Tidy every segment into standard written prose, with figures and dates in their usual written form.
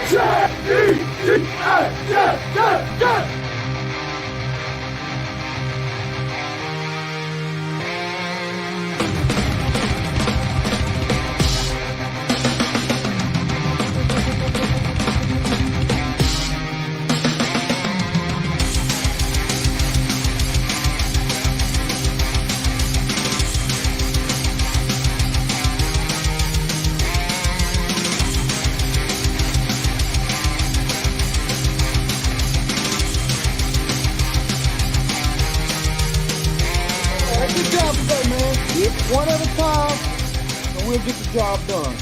Good job today, man. One at a time, and we'll get the job done.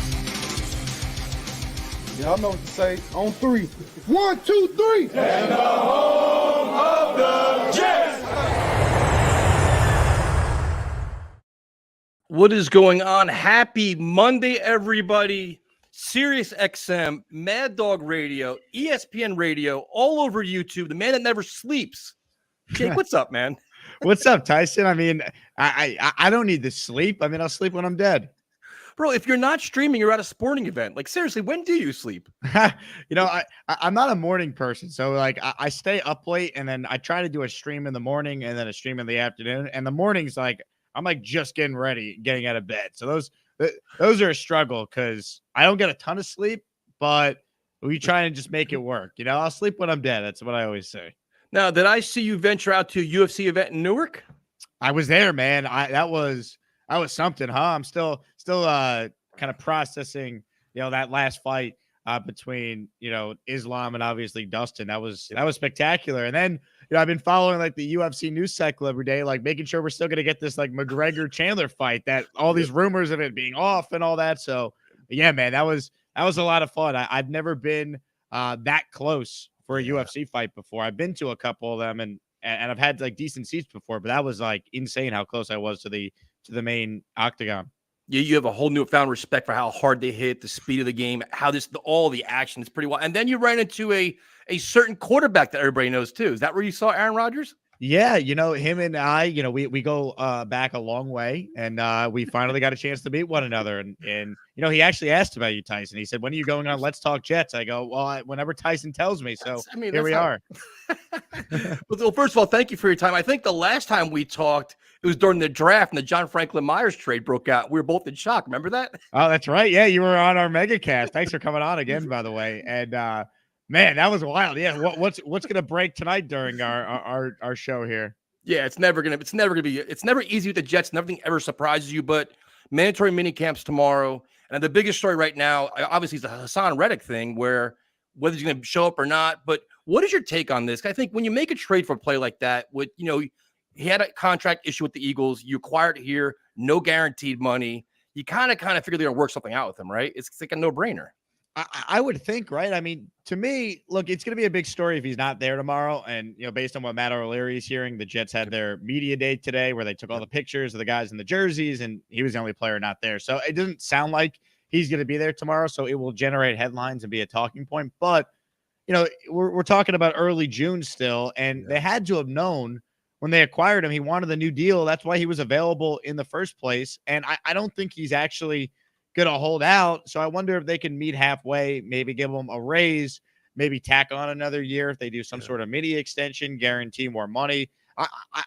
Y'all know what to say. On three. 1, 2, 3. And the home of the Jets. What is going on? Happy Monday, everybody. Sirius XM, Mad Dog Radio, ESPN Radio, all over YouTube. The man that never sleeps. Jake, what's up, man? What's up, Tyson? I mean, I don't need to sleep. I mean, I'll sleep when I'm dead. Bro, if you're not streaming, you're at a sporting event. Like, seriously, when do you sleep? I'm not a morning person. So, like, I stay up late, and then I try to do a stream in the morning and then a stream in the afternoon. And the mornings, like, I'm, like, just getting ready, getting out of bed. So those are a struggle because I don't get a ton of sleep, but we try and just make it work. I'll sleep when I'm dead. That's what I always say. Now, did I see you venture out to a UFC event in Newark? I was there, man. That was something, huh? I'm still kind of processing, that last fight between, Islam and obviously Dustin. That was spectacular. And then, I've been following like the UFC news cycle every day, like making sure we're still going to get this like McGregor Chandler fight, that all these rumors of it being off and all that. So yeah, man, that was a lot of fun. I've never been that close for a UFC fight before. I've been to a couple of them and I've had like decent seats before, but that was like insane how close I was to the main octagon. Yeah, you have a whole newfound respect for how hard they hit, the speed of the game, how all the action is pretty wild. And then you ran into a certain quarterback that everybody knows too. Is that where you saw Aaron Rodgers? Yeah, him and I, we go back a long way, and we finally got a chance to meet one another. And he actually asked about you, Tyson. He said, "When are you going on Let's Talk Jets?" I go, "Well, whenever Tyson tells me." So here we are. Well, first of all, thank you for your time. I think the last time we talked, it was during the draft, and the John Franklin Myers trade broke out. We were both in shock. Remember that? Oh, that's right. Yeah, you were on our MegaCast. Thanks for coming on again, by the way. And man, that was wild. Yeah, what's gonna break tonight during our show here? Yeah, it's never easy with the Jets. Nothing ever surprises you. But mandatory mini camps tomorrow, and the biggest story right now, obviously, is the Hassan Reddick thing, where whether he's going to show up or not. But what is your take on this? I think when you make a trade for a play like that, he had a contract issue with the Eagles. You acquired it here, no guaranteed money. You kind of figure they're going to work something out with him, right? It's like a no-brainer. I would think, right? I mean, to me, look, it's going to be a big story if he's not there tomorrow. And, based on what Matt O'Leary is hearing, the Jets had their media day today where they took all the pictures of the guys in the jerseys, and he was the only player not there. So it doesn't sound like he's going to be there tomorrow. So it will generate headlines and be a talking point. But, we're talking about early June still, and they had to have known when they acquired him, he wanted the new deal. That's why he was available in the first place. And I don't think he's actually going to hold out. So I wonder if they can meet halfway, maybe give him a raise, maybe tack on another year if they do some sort of mini extension, guarantee more money.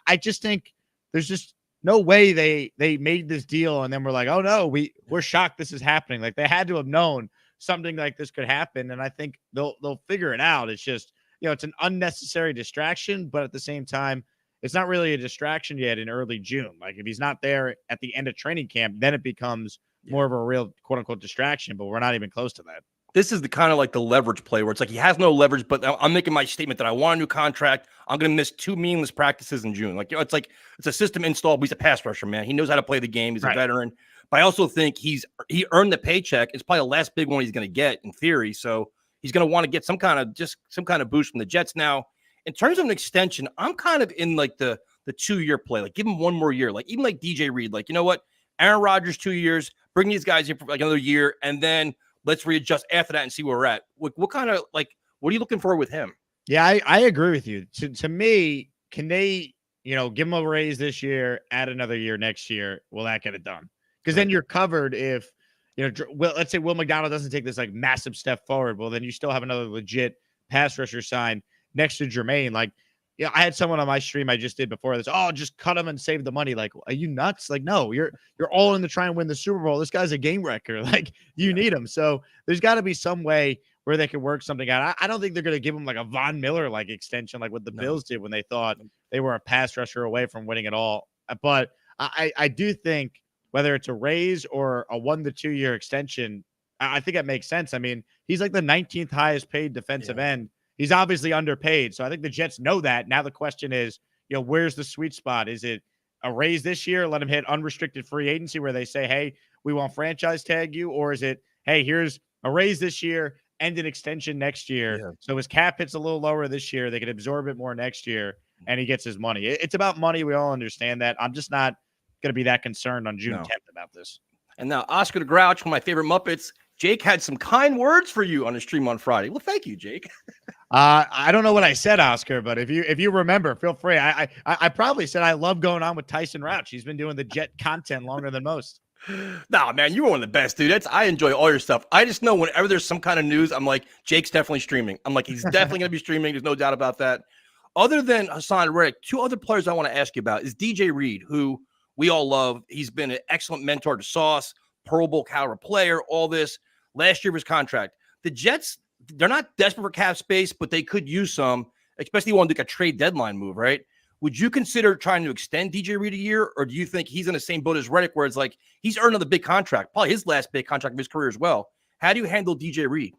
I just think there's just no way they made this deal and then we're like, oh no, we're shocked this is happening. Like, they had to have known something like this could happen, and I think they'll figure it out. It's just, it's an unnecessary distraction, but at the same time, it's not really a distraction yet in early June. Like, if he's not there at the end of training camp, then it becomes more of a real quote unquote distraction, but we're not even close to that. This is the kind of like the leverage play where it's like he has no leverage, but I'm making my statement that I want a new contract. I'm going to miss 2 meaningless practices in June. Like, it's a system installed. He's a pass rusher, man. He knows how to play the game. He's a veteran, but I also think he earned the paycheck. It's probably the last big one he's going to get in theory. So he's going to want to get some kind of boost from the Jets. Now, in terms of an extension, I'm kind of in like the 2-year play. Like, give him one more year. Like, even like DJ Reed, like, you know what? Aaron Rodgers, 2 years, bring these guys in for like another year, and then let's readjust after that and see where we're at. What kind of, like, what are you looking for with him? Yeah, I agree with you. To me, can they, give him a raise this year, add another year next year? Will that get it done? Because then you're covered if, let's say Will McDonald doesn't take this like massive step forward. Well, then you still have another legit pass rusher signed next to Jermaine. Like, I had someone on my stream I just did before this. Oh, just cut him and save the money. Like, are you nuts? Like, no, you're all in to try and win the Super Bowl. This guy's a game wrecker. Like, you need him. So there's got to be some way where they can work something out. I don't think they're going to give him like a Von Miller like extension, like what the Bills did when they thought they were a pass rusher away from winning it all. But I do think whether it's a raise or a 1 to 2 year extension, I think it makes sense. I mean, he's like the 19th highest paid defensive end. He's obviously underpaid. So I think the Jets know that. Now the question is, where's the sweet spot? Is it a raise this year, let him hit unrestricted free agency where they say, hey, we won't franchise tag you? Or is it, hey, here's a raise this year and an extension next year. Yeah. So his cap hits a little lower this year. They can absorb it more next year and he gets his money. It's about money. We all understand that. I'm just not going to be that concerned on June 10th about this. And now Oscar the Grouch, one of my favorite Muppets, Jake had some kind words for you on the stream on Friday. Well, thank you, Jake. I don't know what I said, Oscar, but if you remember, feel free. I probably said I love going on with Tyson Rouch. He's been doing the Jet content longer than most. Nah, man, you were one of the best, dude. I enjoy all your stuff. I just know whenever there's some kind of news, I'm like, Jake's definitely streaming. I'm like, he's definitely going to be streaming. There's no doubt about that. Other than Hassan Reddick, two other players I want to ask you about is DJ Reed, who we all love. He's been an excellent mentor to Sauce, Pro Bowl caliber player, all this. Last year of his contract. The Jets, they're not desperate for cap space, but they could use some, especially want to do a trade deadline move, right? Would you consider trying to extend DJ Reed a year, or do you think he's in the same boat as Reddick, where it's like he's earned another big contract, probably his last big contract of his career as well? How do you handle DJ Reed?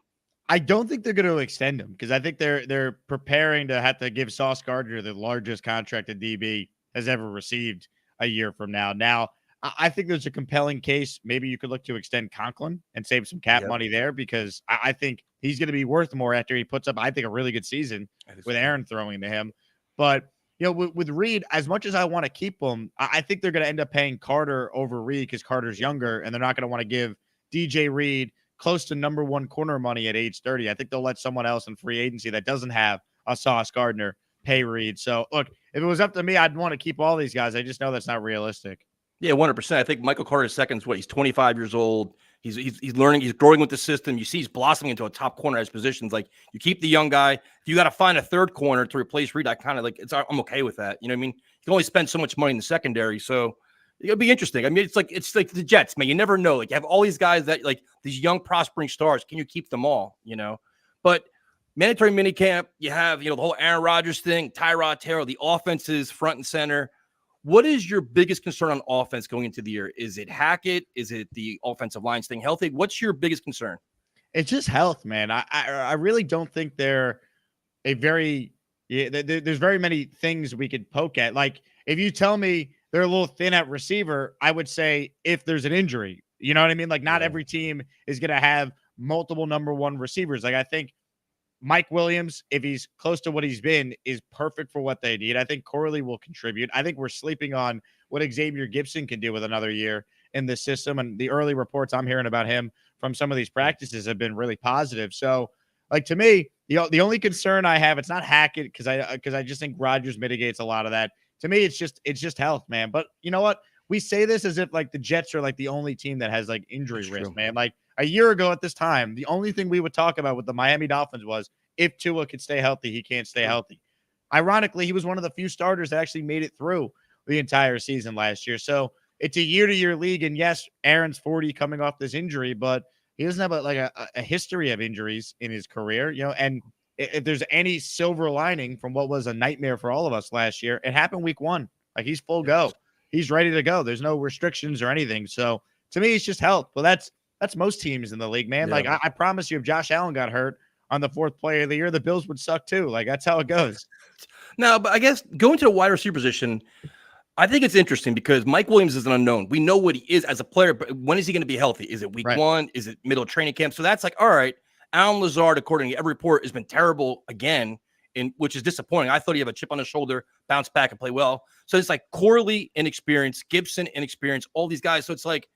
I don't think they're going to extend him because I think they're preparing to have to give Sauce Gardner the largest contract a DB has ever received a year from now. Now, I think there's a compelling case. Maybe you could look to extend Conklin and save some cap money there because I think he's going to be worth more after he puts up, I think, a really good season with Aaron throwing to him. But, with Reed, as much as I want to keep him, I think they're going to end up paying Carter over Reed because Carter's younger, and they're not going to want to give DJ Reed close to number one corner money at age 30. I think they'll let someone else in free agency that doesn't have a Sauce Gardner pay Reed. So, look, if it was up to me, I'd want to keep all these guys. I just know that's not realistic. Yeah, 100%. I think Michael Carter II is he's 25 years old. He's learning, he's growing with the system. You see he's blossoming into a top corner at his positions. Like, you keep the young guy. If you got to find a third corner to replace Reed, I kind of I'm okay with that. You know what I mean? You can only spend so much money in the secondary. So it'll be interesting. I mean, it's like the Jets, man. You never know. Like, you have all these guys that like these young prospering stars. Can you keep them all? But mandatory minicamp, you have, the whole Aaron Rodgers thing, Tyrod Taylor, the offense is front and center. What is your biggest concern on offense going into the year? Is it Hackett? Is it the offensive line staying healthy? What's your biggest concern? It's just health, man. I really don't think they're there's very many things we could poke at. Like, if you tell me they're a little thin at receiver, I would say if there's an injury, you know what I mean? Like, not every team is going to have multiple number one receivers. Like, I think Mike Williams, if he's close to what he's been, is perfect for what they need. I think Corley will contribute. I think we're sleeping on what Xavier Gibson can do with another year in this system. And the early reports I'm hearing about him from some of these practices have been really positive. So, like, to me, the only concern I have, it's not Hackett because I just think Rodgers mitigates a lot of that. To me, it's just health, man. But you know what? We say this as if like the Jets are like the only team that has like injury risk, man. Like, a year ago at this time, the only thing we would talk about with the Miami Dolphins was if Tua could stay healthy, he can't stay healthy. Ironically, he was one of the few starters that actually made it through the entire season last year. So it's a year-to-year league. And yes, Aaron's 40 coming off this injury, but he doesn't have a history of injuries in his career, and if there's any silver lining from what was a nightmare for all of us last year, it happened week 1. Like, he's full go. He's ready to go. There's no restrictions or anything. So to me, it's just health. Well, that's most teams in the league, man. Yeah. Like, I promise you, if Josh Allen got hurt on the 4th play of the year, the Bills would suck too. Like, that's how it goes. No, but I guess going to the wide receiver position, I think it's interesting because Mike Williams is an unknown. We know what he is as a player, but when is he going to be healthy? Is it week 1? Is it middle of training camp? So that's like, all right, Alan Lazard, according to every report, has been terrible again, which is disappointing. I thought he'd have a chip on his shoulder, bounce back, and play well. So it's like Corley, inexperience, Gibson, inexperience, all these guys. So it's like,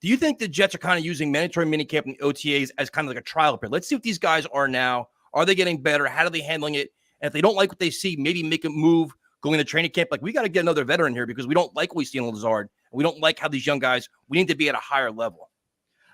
do you think the Jets are kind of using mandatory minicamp and OTAs as kind of like a trial period? Let's see what these guys are now. Are they getting better? How are they handling it? And if they don't like what they see, maybe make a move going to training camp. Like, we got to get another veteran here because we don't like what we see in Lazard. We don't like how these young guys, we need to be at a higher level.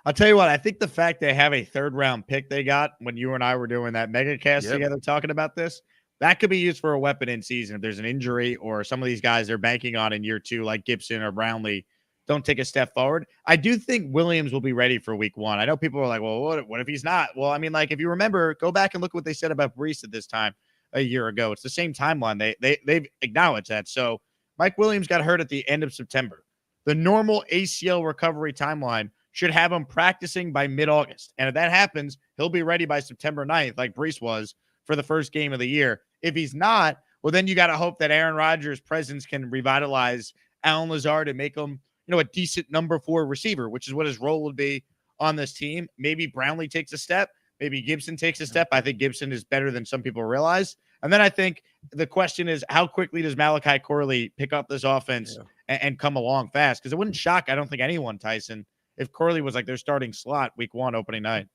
I'll tell you what, I think the fact they have a 3rd-round pick they got when you and I were doing that mega cast together talking about this, that could be used for a weapon in season if there's an injury or some of these guys they're banking on in year 2, like Gibson or Brownlee, don't take a step forward. I do think Williams will be ready for week 1. I know people are like, well, what if he's not? Well, I mean, like, if you remember, go back and look what they said about Brees at this time a year ago. It's the same timeline. They've acknowledged that. So Mike Williams got hurt at the end of September. The normal ACL recovery timeline should have him practicing by mid-August. And if that happens, he'll be ready by September 9th, like Brees was for the first game of the year. If he's not, well, then you got to hope that Aaron Rodgers' presence can revitalize Allen Lazard and make him, a decent number 4 receiver, which is what his role would be on this team. Maybe Brownlee takes a step. Maybe Gibson takes a step. I think Gibson is better than some people realize. And then I think the question is, how quickly does Malachi Corley pick up this offense and come along fast? Because it wouldn't shock, I don't think, anyone, Tyson, if Corley was like their starting slot week 1 opening night.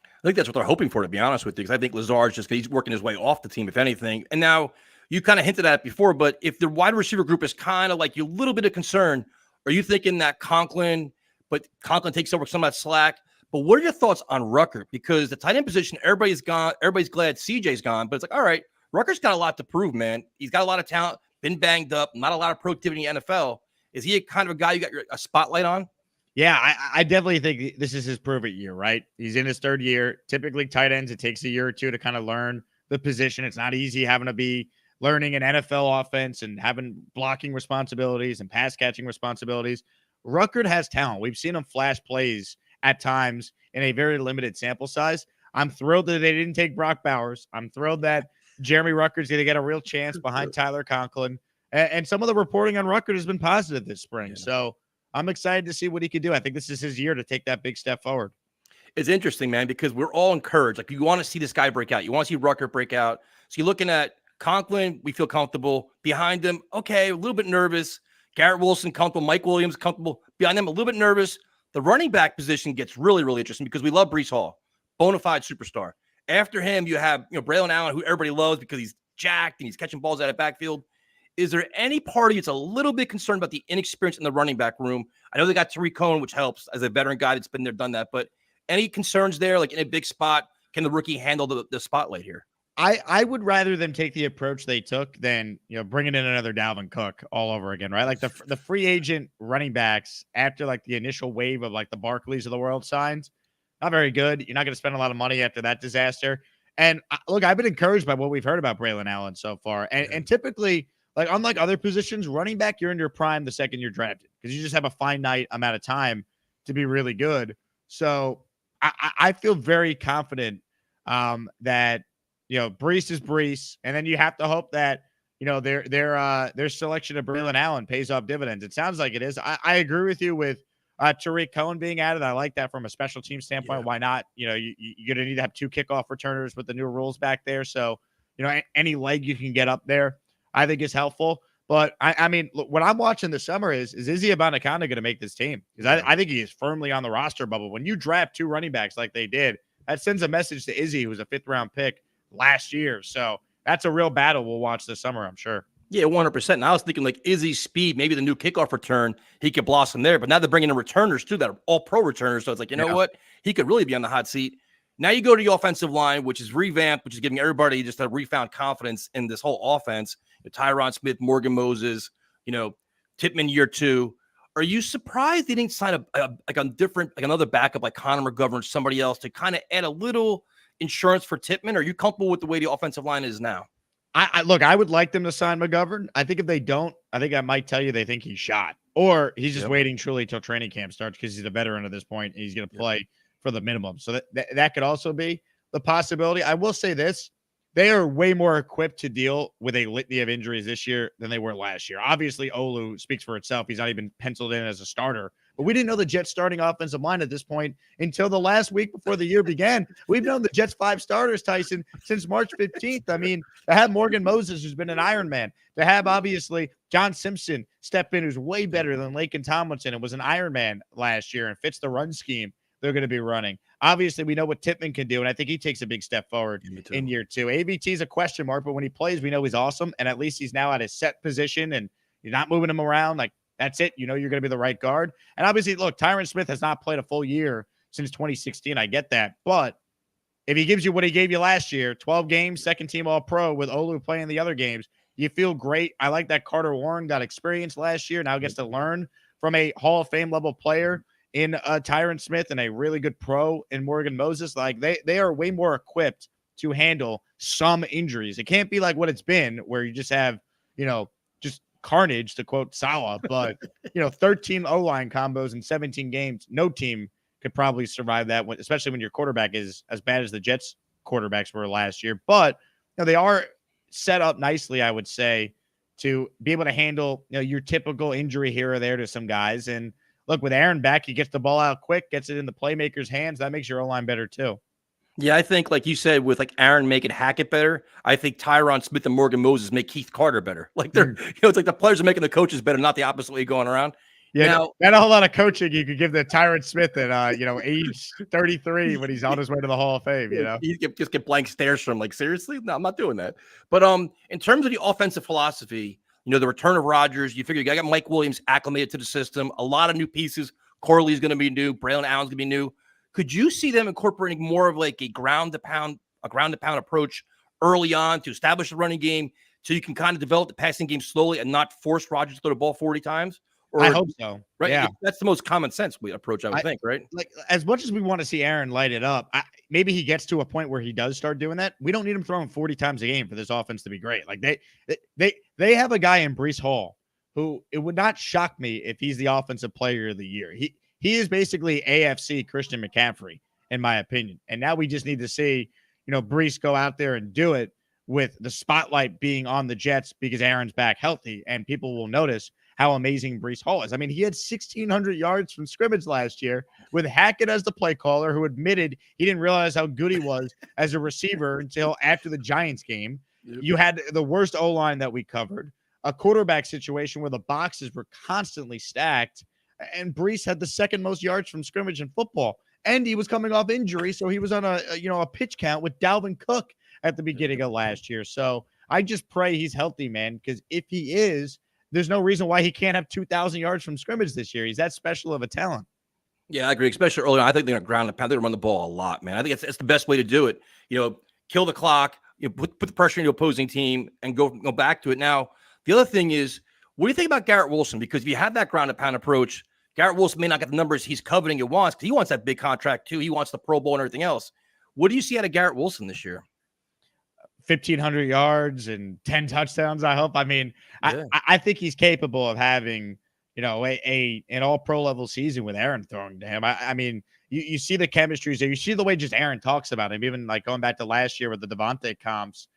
I think that's what they're hoping for, to be honest with you, because I think Lazard's he's working his way off the team, if anything. And now you kind of hinted at it before, but if the wide receiver group is kind of like you, a little bit of concern, are you thinking that Conklin takes over some of that slack? But what are your thoughts on Rucker? Because the tight end position, everybody's gone. Everybody's glad CJ's gone, but it's like, all right, Rucker's got a lot to prove, man. He's got a lot of talent, been banged up, not a lot of productivity in the NFL. Is he a kind of a guy you got a spotlight on? Yeah, I definitely think this is his prove-it year, right? He's in his 3rd year. Typically, tight ends, it takes a year or 2 to kind of learn the position. It's not easy having to be learning an NFL offense and having blocking responsibilities and pass-catching responsibilities. Rucker has talent. We've seen him flash plays at times in a very limited sample size. I'm thrilled that they didn't take Brock Bowers. I'm thrilled that Jeremy Rucker's going to get a real chance behind Tyler Conklin. And some of the reporting on Rucker has been positive this spring. So I'm excited to see what he can do. I think this is his year to take that big step forward. It's interesting, man, because we're all encouraged. Like, you want to see this guy break out. You want to see Rucker break out. So you're looking at Conklin, we feel comfortable. Behind him, okay, a little bit nervous. Garrett Wilson, comfortable. Mike Williams, comfortable. Behind them, a little bit nervous. The running back position gets really, really interesting because we love Breece Hall, bona fide superstar. After him, you have Braylon Allen, who everybody loves because he's jacked and he's catching balls out of backfield. Is there any party that's a little bit concerned about the inexperience in the running back room? I know they got Tariq Cohen, which helps as a veteran guy that's been there, done that. But any concerns there, like in a big spot? Can the rookie handle the spotlight here? I would rather them take the approach they took than bringing in another Dalvin Cook all over again, right? Like the free agent running backs after like the initial wave of like the Barkleys of the world signs, not very good. You're not going to spend a lot of money after that disaster. And look, I've been encouraged by what we've heard about Braylon Allen so far. And typically, like unlike other positions, running back, you're in your prime the second you're drafted because you just have a finite amount of time to be really good. So I feel very confident that Breece is Breece, and then you have to hope that their selection of Braylon Allen pays off dividends. It sounds like it is. I agree with you with Tariq Cohen being added. I like that from a special team standpoint. Yeah. Why not? You're going to need to have 2 kickoff returners with the new rules back there. So any leg you can get up there, I think is helpful. But I mean, look, what I'm watching this summer is Izzy Abanikanda going to make this team? Because I think he is firmly on the roster bubble. When you draft 2 running backs like they did, that sends a message to Izzy, who was a 5th-round pick last year. So that's a real battle we'll watch this summer, I'm sure. Yeah, 100%. And I was thinking like Izzy's speed, maybe the new kickoff return, he could blossom there. But now they're bringing in returners too that are all pro returners. So it's like, you know what? He could really be on the hot seat. Now you go to the offensive line, which is revamped, which is giving everybody just a refound confidence in this whole offense. Tyron Smith, Morgan Moses, Tippmann year 2. Are you surprised they didn't sign another backup like Connor McGovern, somebody else to kind of add a little insurance for Tippmann? Are you comfortable with the way the offensive line is now? I would like them to sign McGovern. I think if they don't, I think I might tell you they think he's shot or he's just waiting truly till training camp starts because he's a veteran at this point and he's going to play for the minimum. So that could also be the possibility. I will say this. They are way more equipped to deal with a litany of injuries this year than they were last year. Obviously, Olu speaks for itself. He's not even penciled in as a starter. But we didn't know the Jets starting offensive line at this point until the last week before the year began. We've known the Jets 5 starters, Tyson, since March 15th. I mean, to have Morgan Moses, who's been an Iron Man, to have, obviously, John Simpson step in, who's way better than Laken Tomlinson and was an Iron Man last year and fits the run scheme they're going to be running. Obviously, we know what Tippmann can do, and I think he takes a big step forward in year 2. AVT is a question mark, but when he plays, we know he's awesome, and at least he's now at his set position, and you're not moving him around. Like, that's it. You're going to be the right guard. And obviously, look, Tyron Smith has not played a full year since 2016. I get that. But if he gives you what he gave you last year, 12 games, second team All-Pro with Olu playing the other games, you feel great. I like that Carter Warren got experience last year. Now gets to learn from a Hall of Fame level player in Tyron Smith and a really good pro in Morgan Moses. Like they are way more equipped to handle some injuries. It can't be like what it's been where you just have, just carnage, to quote Salah, but 13 O-line combos in 17 games. No team could probably survive that, especially when your quarterback is as bad as the Jets quarterbacks were last year. But they are set up nicely, I would say, to be able to handle your typical injury here or there to some guys. And look, with Aaron back, he gets the ball out quick, gets it in the playmakers' hands. That makes your O-line better too. Yeah, I think, like you said, with like Aaron making Hackett better, I think Tyron Smith and Morgan Moses make Keith Carter better. Like they're, it's like the players are making the coaches better, not the opposite way going around. Yeah, now, not a whole lot of coaching you could give to Tyron Smith at age 33 when he's on his way to the Hall of Fame. You just get blank stares from like, seriously? No, I'm not doing that. But in terms of the offensive philosophy, the return of Rodgers, you figure you got Mike Williams acclimated to the system, a lot of new pieces. Corley's going to be new, Braylon Allen's going to be new. Could you see them incorporating more of like a ground to pound approach early on to establish the running game so you can kind of develop the passing game slowly and not force Rodgers to throw the ball 40 times? Or, I hope so. Right. Yeah. That's the most common sense approach, I would think, right? Like, as much as we want to see Aaron light it up, maybe he gets to a point where he does start doing that. We don't need him throwing 40 times a game for this offense to be great. Like they have a guy in Breece Hall who it would not shock me if he's the offensive player of the year. He is basically AFC Christian McCaffrey, in my opinion. And now we just need to see, Breece go out there and do it with the spotlight being on the Jets because Aaron's back healthy and people will notice how amazing Breece Hall is. I mean, he had 1,600 yards from scrimmage last year with Hackett as the play caller, who admitted he didn't realize how good he was as a receiver until after the Giants game. Yep. You had the worst O-line that we covered, a quarterback situation where the boxes were constantly stacked, and Breece had the second most yards from scrimmage in football. And he was coming off injury, so he was on a pitch count with Dalvin Cook at the beginning of last year. So I just pray he's healthy, man, because if he is, there's no reason why he can't have 2,000 yards from scrimmage this year. He's that special of a talent. Yeah, I agree, especially early on. I think they're going to ground and pound. They're going to run the ball a lot, man. I think it's the best way to do it. Kill the clock, put the pressure on your opposing team and go back to it. Now, the other thing is, what do you think about Garrett Wilson? Because if you have that ground and pound approach, Garrett Wilson may not get the numbers he's coveting and wants because he wants that big contract too. He wants the Pro Bowl and everything else. What do you see out of Garrett Wilson this year? 1,500 yards and 10 touchdowns, I hope. I mean, yeah. I think he's capable of having, an all-pro level season with Aaron throwing to him. I mean, you see the chemistry there. You see the way just Aaron talks about him, even like going back to last year with the Devontae comps.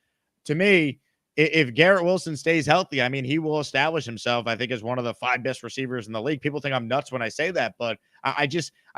To me, if Garrett Wilson stays healthy, I mean, he will establish himself, I think, as one of the 5 best receivers in the league. People think I'm nuts when I say that, but I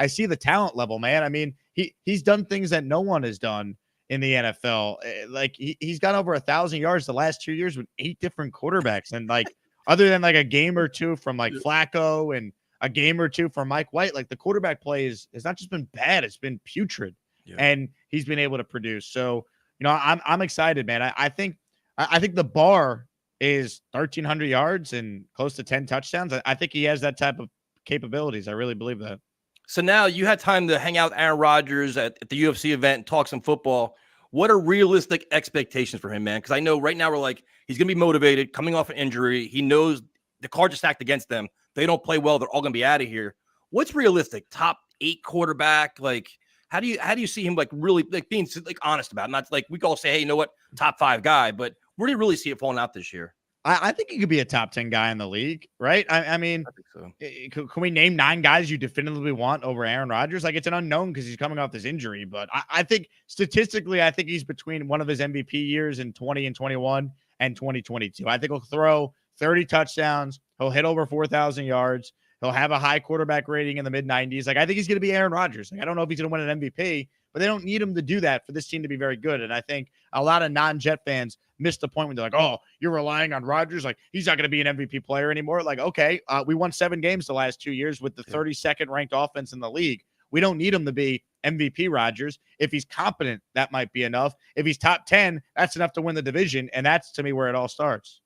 see the talent level, man. I mean, he's done things that no one has done in the NFL. Like he's got over 1,000 yards the last 2 years with 8 different quarterbacks. And like, other than like a game or two from like Flacco and a game or two from Mike White, like the quarterback play has not just been bad, it's been putrid. Yeah. And he's been able to produce. So, I'm excited, man. I think the bar is 1,300 yards and close to 10 touchdowns. I think he has that type of capabilities. I really believe that. So now you had time to hang out with Aaron Rodgers at the UFC event and talk some football. What are realistic expectations for him, man? Because I know right now we're like, he's going to be motivated, coming off an injury. He knows the cards are stacked against them. They don't play well. They're all going to be out of here. What's realistic? Top 8 quarterback? Like, how do you see him like really like being like honest about it? Not like we can all say, hey, you know what, top 5 guy, but where do you really see it falling out this year? I think he could be a top 10 guy in the league, right? I mean, I think so. Can we name 9 guys you definitively want over Aaron Rodgers? Like, it's an unknown because he's coming off this injury, but I think statistically, I think he's between one of his MVP years in 20 and 21 and 2022. I think he'll throw 30 touchdowns. He'll hit over 4,000 yards. He'll have a high quarterback rating in the mid-90s. Like, I think he's going to be Aaron Rodgers. Like, I don't know if he's going to win an MVP, but they don't need him to do that for this team to be very good. And I think a lot of non-Jet fans missed the point when they're like, oh, you're relying on Rodgers. Like, he's not going to be an MVP player anymore. Like, okay, we won 7 games the last 2 years with the 32nd ranked offense in the league. We don't need him to be MVP Rodgers. If he's competent, that might be enough. If he's top 10, that's enough to win the division. And that's, to me, where it all starts.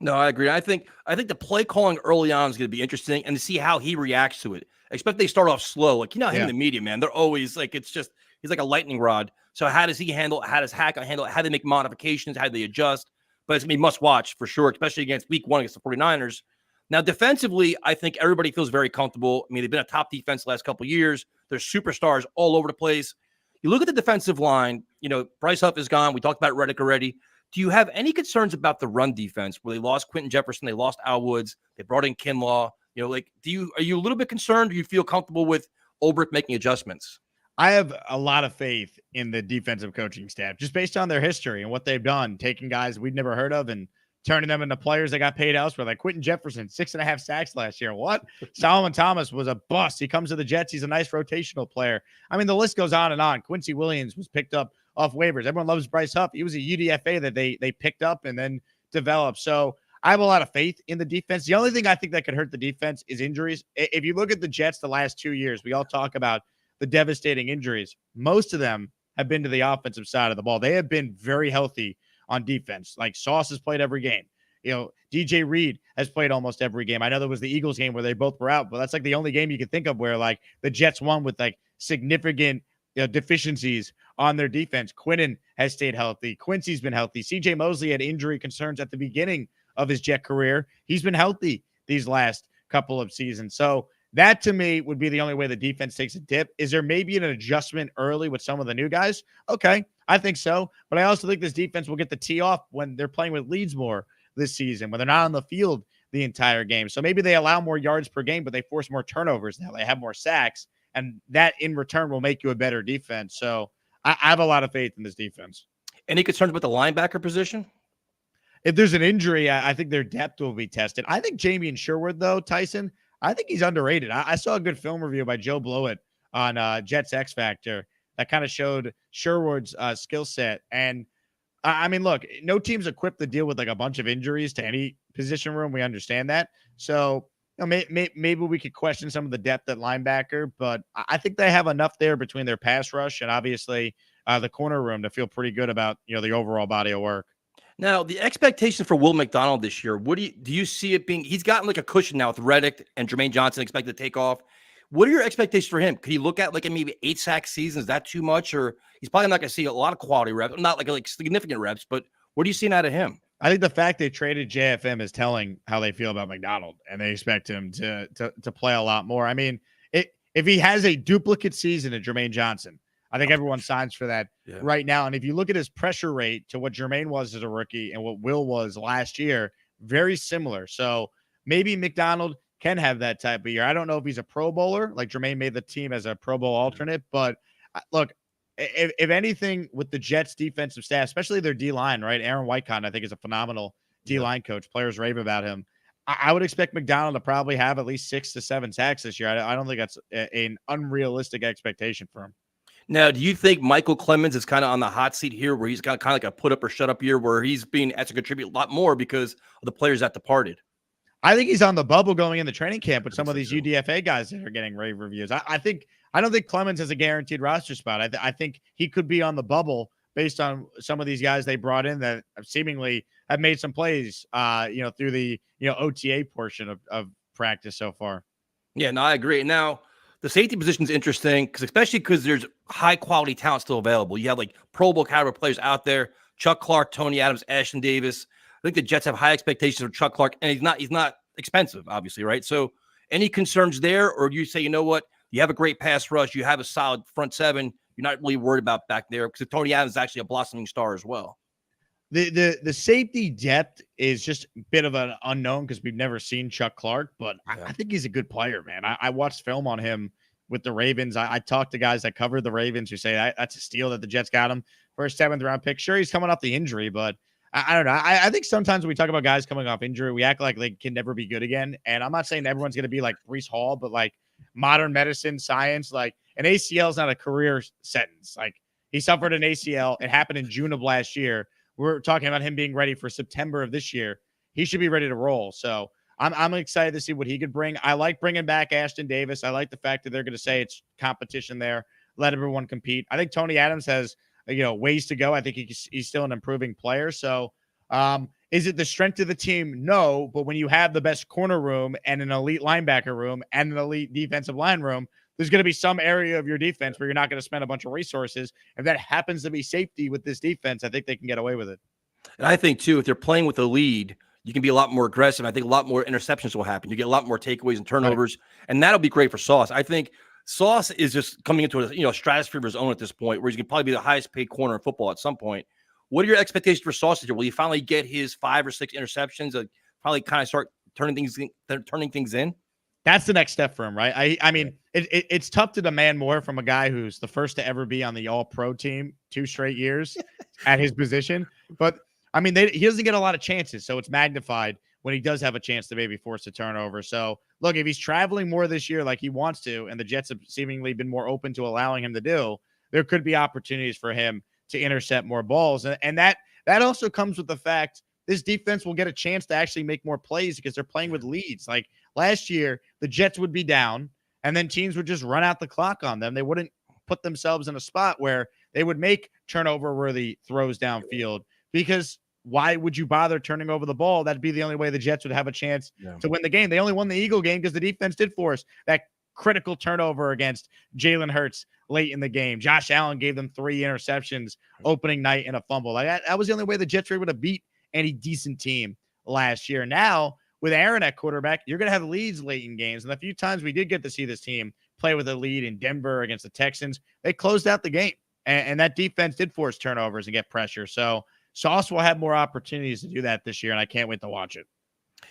No, I agree. I think the play calling early on is going to be interesting, and to see how he reacts to it. I expect they start off slow. Like, him in the media, man. They're always like, it's just he's like a lightning rod. So how does he handle it? How does Hack handle it? How do they make modifications? How do they adjust? But it's going to be must watch for sure, especially against week one against the 49ers. Now, defensively, I think everybody feels very comfortable. I mean, they've been a top defense the last couple of years. There's superstars all over the place. You look at the defensive line, Bryce Huff is gone. We talked about Reddick already. Do you have any concerns about the run defense where they lost Quentin Jefferson, they lost Al Woods, they brought in Kinlaw? Are you a little bit concerned? Do you feel comfortable with Ulbrich making adjustments? I have a lot of faith in the defensive coaching staff just based on their history and what they've done, taking guys we'd never heard of and turning them into players that got paid elsewhere. Like Quentin Jefferson, 6.5 sacks last year. What? Solomon Thomas was a bust. He comes to the Jets. He's a nice rotational player. I mean, the list goes on and on. Quincy Williams was picked up off waivers. Everyone loves Bryce Huff. He was a UDFA that they picked up and then developed. So I have a lot of faith in the defense. The only thing I think that could hurt the defense is injuries. If you look at the Jets the last 2 years, we all talk about the devastating injuries. Most of them have been to the offensive side of the ball. They have been very healthy on defense. Like Sauce has played every game. DJ Reed has played almost every game. I know there was the Eagles game where they both were out, but that's like the only game you can think of where like the Jets won with like significant deficiencies on their defense. Quinnen has stayed healthy. Quincy's been healthy. CJ Mosley had injury concerns at the beginning of his Jet career. He's been healthy these last couple of seasons. So that to me would be the only way the defense takes a dip. Is there maybe an adjustment early with some of the new guys? Okay, I think so. But I also think this defense will get the tee off when they're playing with leads more this season, when they're not on the field the entire game. So maybe they allow more yards per game, but they force more turnovers now. They have more sacks, and that in return will make you a better defense. So I have a lot of faith in this defense. Any concerns with the linebacker position? If there's an injury, I think their depth will be tested. I think Jamie Sherwood, though, Tyson, I think he's underrated. I saw a good film review by Joe Blewett on Jets X Factor that kind of showed Sherwood's skill set. And I mean, look, no team's equipped to deal with like a bunch of injuries to any position room. We understand that. So maybe we could question some of the depth at linebacker, but I think they have enough there between their pass rush and obviously the corner room to feel pretty good about, the overall body of work. Now, the expectation for Will McDonald this year, do you see it being, he's gotten like a cushion now with Reddick and Jermaine Johnson expected to take off. What are your expectations for him? Could he look at like maybe 8 sack seasons? Is that too much? Or he's probably not going to see a lot of quality reps, not like significant reps, but what are you seeing out of him? I think the fact they traded JFM is telling how they feel about McDonald, and they expect him to play a lot more. I mean, if he has a duplicate season of Jermaine Johnson, I think everyone signs for that right now. And if you look at his pressure rate to what Jermaine was as a rookie and what Will was last year, very similar. So maybe McDonald can have that type of year. I don't know if he's a Pro Bowler, like Jermaine made the team as a Pro Bowl alternate, but look, if anything with the Jets defensive staff, especially their D-line, right? Aaron Wycott, I think, is a phenomenal D-line coach. Players rave about him. I would expect McDonald to probably have at least 6 to 7 sacks this year. I don't think that's an unrealistic expectation for him. Now, do you think Michael Clemens is kind of on the hot seat here where he's got kind of like a put up or shut up year where he's being asked to contribute a lot more because of the players that departed? I think he's on the bubble going in the training camp with some of these UDFA guys that are getting rave reviews. I don't think Clemens has a guaranteed roster spot. I think he could be on the bubble based on some of these guys they brought in that seemingly have made some plays, through the OTA portion of practice so far. Yeah, no, I agree. Now, the safety position is interesting especially because there's high quality talent still available. You have like Pro Bowl caliber players out there: Chuck Clark, Tony Adams, Ashton Davis. I think the Jets have high expectations of Chuck Clark, and he's not expensive, obviously, right? So, any concerns there, or do you say, you know what, you have a great pass rush, you have a solid front seven, you're not really worried about back there because Tony Adams is actually a blossoming star as well. The safety depth is just a bit of an unknown because we've never seen Chuck Clark, but I think he's a good player, man. I watched film on him with the Ravens. I talked to guys that covered the Ravens who say that's a steal that the Jets got him for a 7th round pick. Sure, he's coming off the injury, but I don't know. I think sometimes when we talk about guys coming off injury, we act like they can never be good again. And I'm not saying everyone's going to be like Breece Hall, but like modern medicine, science, like an ACL is not a career sentence. Like he suffered an ACL. It happened in June of last year. We're talking about him being ready for September of this year. He should be ready to roll. So I'm excited to see what he could bring. I like bringing back Ashton Davis. I like the fact that they're going to say it's competition there. Let everyone compete. I think Tony Adams has ways to go. I think he's still an improving player. So Is it the strength of the team? No, but when you have the best corner room and an elite linebacker room and an elite defensive line room, there's going to be some area of your defense where you're not going to spend a bunch of resources. If that happens to be safety with this defense, I think they can get away with it. And I think, too, if they're playing with a lead, you can be a lot more aggressive. I think a lot more interceptions will happen. You get a lot more takeaways and turnovers, and that'll be great for Sauce. I think Sauce is just coming into a stratosphere of his own at this point, where he's going to probably be the highest paid corner in football at some point. What are your expectations for Sauce this year? Will he finally get his 5 or 6 interceptions and probably kind of start turning things in? That's the next step for him, right? I mean, it's tough to demand more from a guy who's the first to ever be on the All-Pro team 2 straight years at his position. But, I mean, he doesn't get a lot of chances, so it's magnified when he does have a chance to maybe force a turnover. So, look, if he's traveling more this year like he wants to, and the Jets have seemingly been more open to allowing him to do, there could be opportunities for him to intercept more balls. And that also comes with the fact this defense will get a chance to actually make more plays because they're playing with leads. Like last year, the Jets would be down, and then teams would just run out the clock on them. They wouldn't put themselves in a spot where they would make turnover-worthy throws downfield, because why would you bother turning over the ball? That'd be the only way the Jets would have a chance to win the game. They only won the Eagle game because the defense did force that critical turnover against Jalen Hurts late in the game. Josh Allen gave them 3 interceptions opening night and a fumble. Like that was the only way the Jets were able to beat any decent team last year. Now, with Aaron at quarterback, you're going to have leads late in games. And the few times we did get to see this team play with a lead in Denver against the Texans, they closed out the game. And that defense did force turnovers and get pressure. So Sauce will have more opportunities to do that this year, and I can't wait to watch it.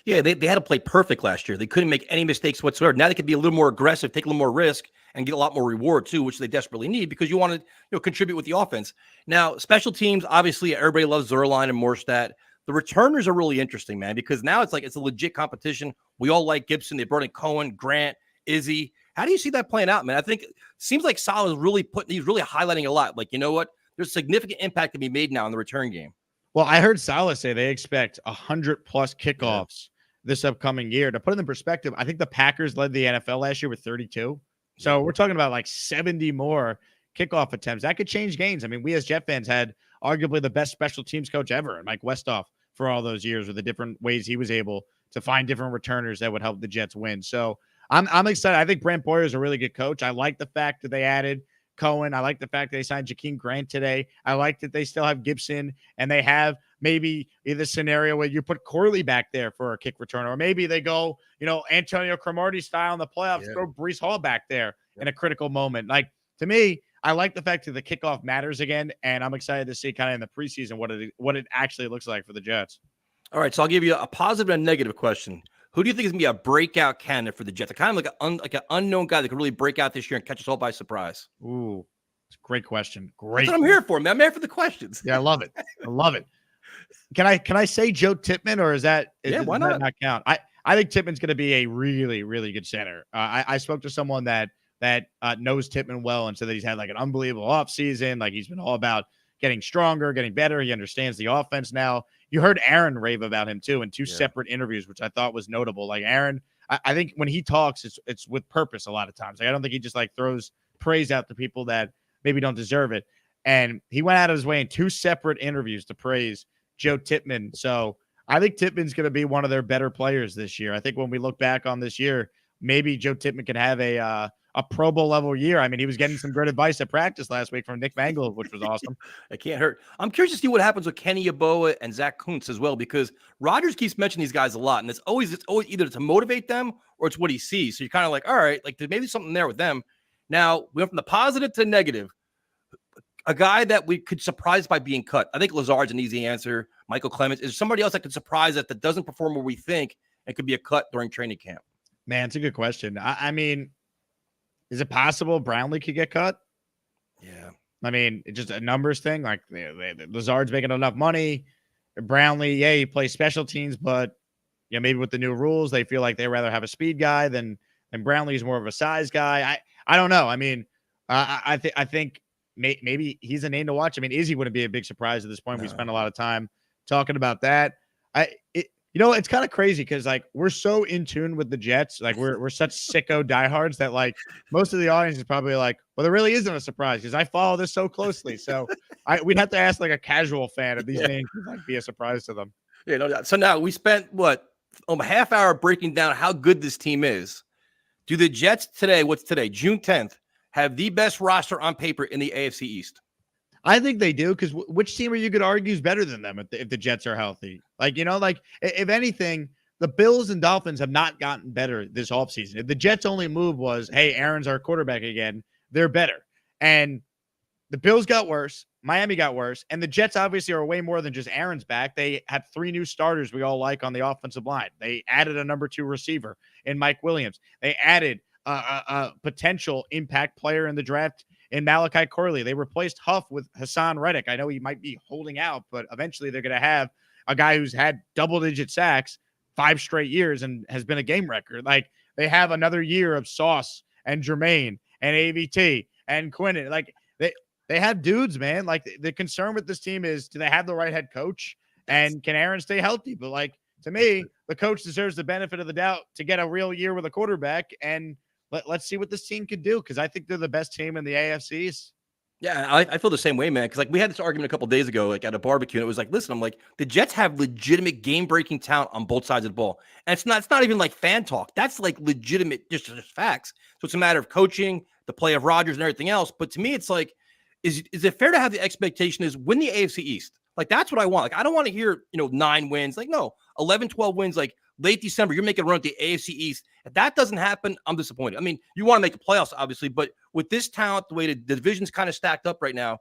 Yeah, they had to play perfect last year. They couldn't make any mistakes whatsoever. Now they could be a little more aggressive, take a little more risk, and get a lot more reward too, which they desperately need because you want to contribute with the offense. Now, special teams, obviously, everybody loves Zerline and Morstead. The returners are really interesting, man, because now it's a legit competition. We all like Gibson. They brought in Cohen, Grant, Izzy. How do you see that playing out, man? I think it seems like Saleh is he's really highlighting a lot. Like, you know what? There's significant impact to be made now in the return game. Well, I heard Saleh say they expect 100+ kickoffs this upcoming year. To put it in perspective, I think the Packers led the NFL last year with 32. So we're talking about like 70 more kickoff attempts. That could change games. I mean, we as Jet fans had arguably the best special teams coach ever, Mike Westhoff, for all those years with the different ways he was able to find different returners that would help the Jets win. So I'm excited. I think Brant Boyer is a really good coach. I like the fact that they added Cohen. I like the fact that they signed Jakeem Grant today. I like that they still have Gibson, and they have maybe either scenario where you put Corley back there for a kick return, or maybe they go, Antonio Cromartie style in the playoffs, throw Breece Hall back there in a critical moment. Like, to me, I like the fact that the kickoff matters again, and I'm excited to see kind of in the preseason what it actually looks like for the Jets. All right, so I'll give you a positive and a negative question. Who do you think is going to be a breakout candidate for the Jets? Kind of like an unknown guy that could really break out this year and catch us all by surprise. Ooh, it's a great question. Great. That's what I'm here for, man. I'm here for the questions. Yeah, I love it. I love it. Can I say Joe Tippmann, or is that why not? Not count? I think Tippmann's going to be a really, really good center. I spoke to someone that knows Tippmann well and said that he's had like an unbelievable offseason. Like, he's been all about getting stronger, getting better. He understands the offense now. You heard Aaron rave about him too in 2 separate interviews, which I thought was notable. Like, Aaron, I think when he talks, it's with purpose a lot of times. Like, I don't think he just like throws praise out to people that maybe don't deserve it. And he went out of his way in 2 separate interviews to praise Joe Tippmann. So I think Tippmann's going to be one of their better players this year. I think when we look back on this year, maybe Joe Tippmann can have a Pro Bowl level year. I mean, he was getting some good advice at practice last week from Nick Mangold, which was awesome. It can't hurt. I'm curious to see what happens with Kenny Yeboah and Zach Kuntz as well, because Rodgers keeps mentioning these guys a lot, and it's always either to motivate them or it's what he sees. So you're kind of like, all right, like there's maybe something there with them. Now we went from the positive to negative. A guy that we could surprise by being cut. I think Lazard's an easy answer. Michael Clemens. Is there somebody else that could surprise us that doesn't perform where we think and could be a cut during training camp? Man, it's a good question. I mean, is it possible Brownlee could get cut? Yeah. I mean, it's just a numbers thing. Like, Lazard's making enough money. Brownlee, he plays special teams, but maybe with the new rules, they feel like they rather have a speed guy than Brownlee's more of a size guy. I don't know. I mean, I think maybe he's a name to watch. I mean, Izzy wouldn't be a big surprise at this point. No. We spent a lot of time talking about that. You know, it's kind of crazy because like we're so in tune with the Jets, like we're such sicko diehards that like most of the audience is probably like, well, there really isn't a surprise because I follow this so closely. So we'd have to ask like a casual fan if these Yeah. names would like be a surprise to them. Yeah, no doubt. So now we spent what a half hour breaking down how good this team is. Do the Jets today, what's today, June 10th, have the best roster on paper in the AFC East? I think they do because which team are you could argue is better than them if the Jets are healthy? Like, you know, like if anything, the Bills and Dolphins have not gotten better this offseason. If the Jets' only move was, hey, Aaron's our quarterback again, they're better. And the Bills got worse. Miami got worse. And the Jets obviously are way more than just Aaron's back. They had 3 new starters we all like on the offensive line. They added a number 2 receiver in Mike Williams. They added a potential impact player in the draft in Malachi Corley. They replaced Huff with Hassan Reddick. I know he might be holding out, but eventually they're going to have a guy who's had double-digit sacks 5 straight years and has been a game record. Like, they have another year of Sauce and Jermaine and AVT and Quinnen. Like, they have dudes, man. Like, the concern with this team is, do they have the right head coach? And can Aaron stay healthy? But, like, to me, the coach deserves the benefit of the doubt to get a real year with a quarterback. And let's see what this team could do, because I think they're the best team in the AFCs. Yeah, I feel the same way, man. Because like we had this argument a couple days ago, like at a barbecue, and it was like, listen, I'm like, the Jets have legitimate game-breaking talent on both sides of the ball, and it's not even like fan talk. That's like legitimate, just facts. So it's a matter of coaching, the play of Rodgers, and everything else. But to me, it's like, is it fair to have the expectation is win the AFC East? Like that's what I want. Like I don't want to hear 9 wins. Like no, 11, 12 wins. Like late December, you're making a run at the AFC East. If that doesn't happen, I'm disappointed. I mean, you want to make the playoffs, obviously, but with this talent, the way the division's kind of stacked up right now,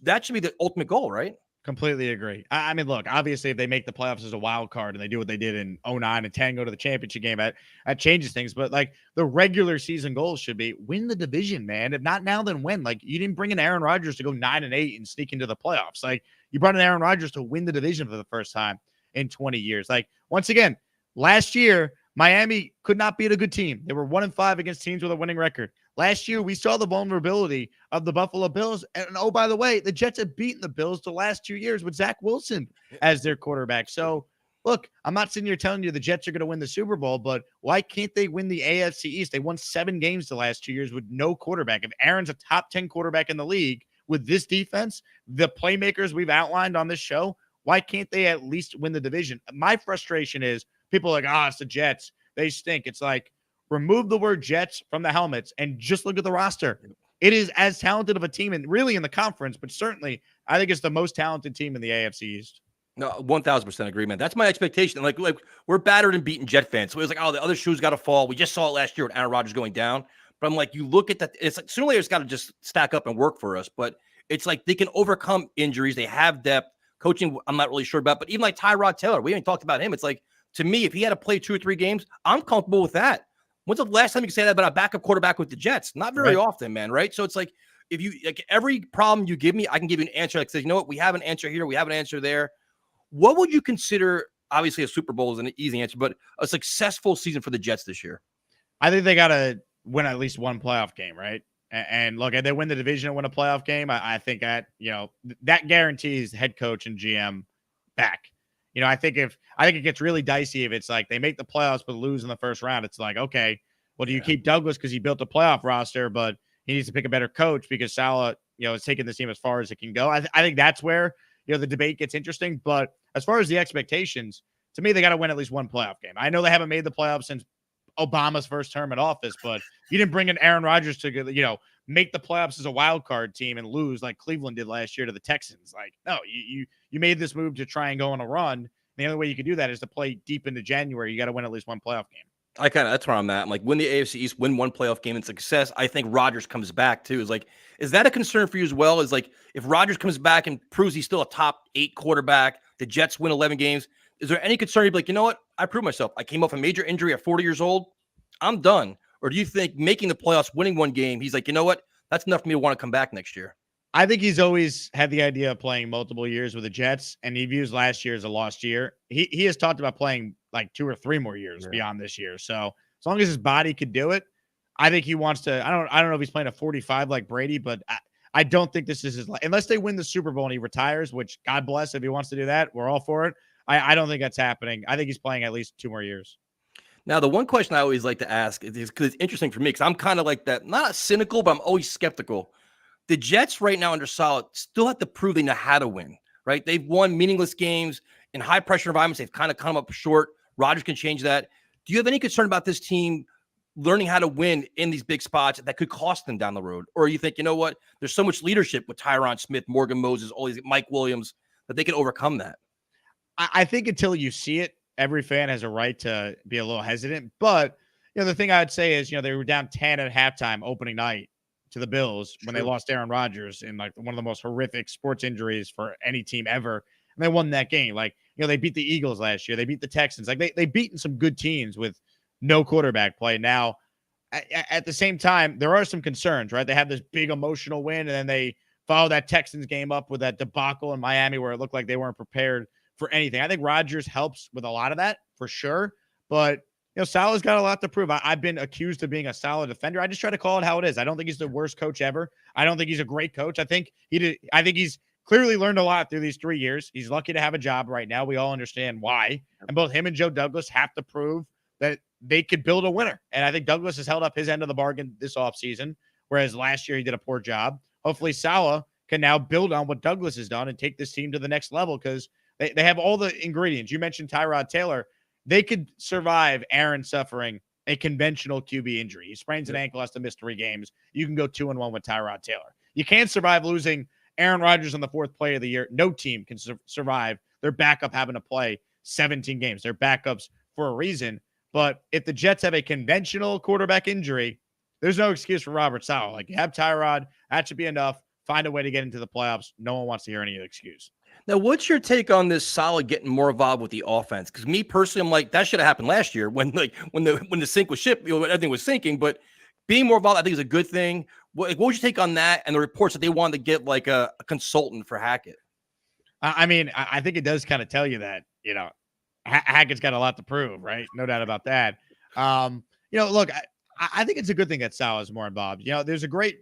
that should be the ultimate goal, right? Completely agree. I mean, look, obviously, if they make the playoffs as a wild card and they do what they did in 09 and 10, go to the championship game, that changes things. But like the regular season goals should be win the division, man. If not now, then when? Like you didn't bring in Aaron Rodgers to go 9-8 and sneak into the playoffs. Like you brought in Aaron Rodgers to win the division for the first time in 20 years. Like once again, last year, Miami could not beat a good team. They were 1-5 against teams with a winning record. Last year, we saw the vulnerability of the Buffalo Bills. And oh, by the way, the Jets have beaten the Bills the last 2 years with Zach Wilson as their quarterback. So, look, I'm not sitting here telling you the Jets are going to win the Super Bowl, but why can't they win the AFC East? They won 7 games the last 2 years with no quarterback. If Aaron's a top 10 quarterback in the league with this defense, the playmakers we've outlined on this show, why can't they at least win the division? My frustration is people are like, it's the Jets. They stink. It's like, remove the word Jets from the helmets and just look at the roster. It is as talented of a team and really in the conference, but certainly I think it's the most talented team in the AFC East. No, 1,000% agree, man. That's my expectation. Like we're battered and beaten Jet fans. So it was like, the other shoe's got to fall. We just saw it last year with Aaron Rodgers going down. But I'm like, you look at that. It's like sooner or later it's got to just stack up and work for us. But it's like they can overcome injuries. They have depth. Coaching, I'm not really sure about. But even like Tyrod Taylor, we haven't talked about him. It's like, to me, if he had to play 2 or 3 games, I'm comfortable with that. When's the last time you can say that about a backup quarterback with the Jets? Not very often, man, right? So it's like, if you like every problem you give me, I can give you an answer that says, you know what, we have an answer here, we have an answer there. What would you consider, obviously a Super Bowl is an easy answer, but a successful season for the Jets this year? I think they got to win at least one playoff game, right? And look, if they win the division and win a playoff game, I think that, that guarantees head coach and GM back. I think it gets really dicey if it's like they make the playoffs but lose in the first round. It's like, okay, well, do you keep Douglas because he built a playoff roster, but he needs to pick a better coach because Saleh, is taking this team as far as it can go. I think that's where, the debate gets interesting. But as far as the expectations, to me, they got to win at least one playoff game. I know they haven't made the playoffs since Obama's first term in office, but you didn't bring in Aaron Rodgers to, make the playoffs as a wild card team and lose like Cleveland did last year to the Texans. Like, no, you made this move to try and go on a run. The only way you can do that is to play deep into January. You got to win at least one playoff game. That's where I'm at. I'm like, win the AFC East, win one playoff game and success. I think Rodgers comes back too. Is that a concern for you as well? Is like, if Rodgers comes back and proves he's still a top 8 quarterback, the Jets win 11 games. Is there any concern? You'd be like, you know what? I proved myself. I came off a major injury at 40 years old. I'm done. Or do you think making the playoffs, winning one game, he's like, you know what? That's enough for me to want to come back next year. I think he's always had the idea of playing multiple years with the Jets, and he views last year as a lost year. He has talked about playing like 2 or 3 more years beyond this year. So as long as his body could do it, I think he wants to. I don't know if he's playing a 45 like Brady, but I don't think this is his life. Unless they win the Super Bowl and he retires, which God bless if he wants to do that, we're all for it. I don't think that's happening. I think he's playing at least 2 more years. Now, the one question I always like to ask is because it's interesting for me, because I'm kind of like that, not cynical, but I'm always skeptical. The Jets right now under Saleh still have to prove they know how to win, right? They've won meaningless games in high pressure environments. They've kind of come up short. Rodgers can change that. Do you have any concern about this team learning how to win in these big spots that could cost them down the road? Or you think, you know what, there's so much leadership with Tyron Smith, Morgan Moses, all these, Mike Williams, that they can overcome that? I think until you see it, every fan has a right to be a little hesitant. But, the thing I would say is, they were down 10 at halftime opening night to the Bills when they lost Aaron Rodgers in like one of the most horrific sports injuries for any team ever. And they won that game. Like, they beat the Eagles last year. They beat the Texans. Like they beaten some good teams with no quarterback play. Now, at the same time, there are some concerns, right? They have this big emotional win, and then they follow that Texans game up with that debacle in Miami where it looked like they weren't prepared for anything. I think Rodgers helps with a lot of that for sure. But, Saleh's got a lot to prove. I've been accused of being a solid defender. I just try to call it how it is. I don't think he's the worst coach ever. I don't think he's a great coach. I think he's clearly learned a lot through these 3 years. He's lucky to have a job right now. We all understand why. And both him and Joe Douglas have to prove that they could build a winner. And I think Douglas has held up his end of the bargain this offseason, whereas last year he did a poor job. Hopefully Saleh can now build on what Douglas has done and take this team to the next level, because they have all the ingredients. You mentioned Tyrod Taylor. They could survive Aaron suffering a conventional QB injury. He sprains an ankle, has to miss 3 games. You can go 2-1 with Tyrod Taylor. You can't survive losing Aaron Rodgers on the 4th play of the year. No team can survive their backup having to play 17 games. They're backups for a reason. But if the Jets have a conventional quarterback injury, there's no excuse for Robert Saleh. Like, you have Tyrod, that should be enough. Find a way to get into the playoffs. No one wants to hear any excuse. Now, what's your take on this Saleh getting more involved with the offense? Because me personally, I'm like, that should have happened last year when the sink was shipped, everything was sinking. But being more involved, I think, is a good thing. What would you take on that and the reports that they wanted to get like a consultant for Hackett? I mean, I think it does kind of tell you that, Hackett's got a lot to prove, right? No doubt about that. Look, I think it's a good thing that Saleh is more involved. There's a great